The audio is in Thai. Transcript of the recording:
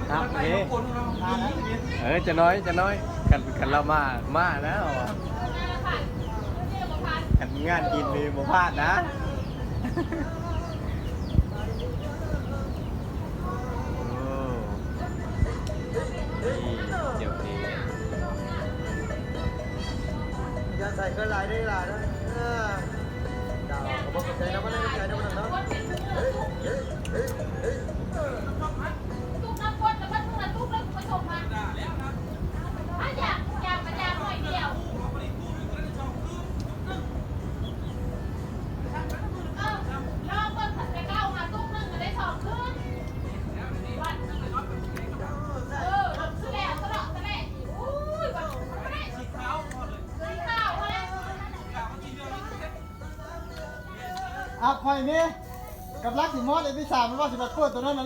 ครับนี่จะน้อยกันเรามาแล้วกันงานกินมีบ่พลาดนะเดี๋ยวนี้อย่าใส่ก็หลายได้หลายนะดาวผมบอกใจนะว่าได้ใจนะมันนะตุ๊กน้ำก้นแต่ว่าตุ๊กน้ำตุ๊กแล้วผสมมาถ้าอยากมันอยากหน่อยเดียวลองก้นผัดไปก้าวมาตุ๊กนึงจะได้สองขึ้นวันสุดแล้วตลอดอุ้ยวันไม่ได้สีขาวมาแล้วอ่ะคอยนี่กับรักสิมอสไอ้พี่สามมันว่าสิบปวดตัวนั้น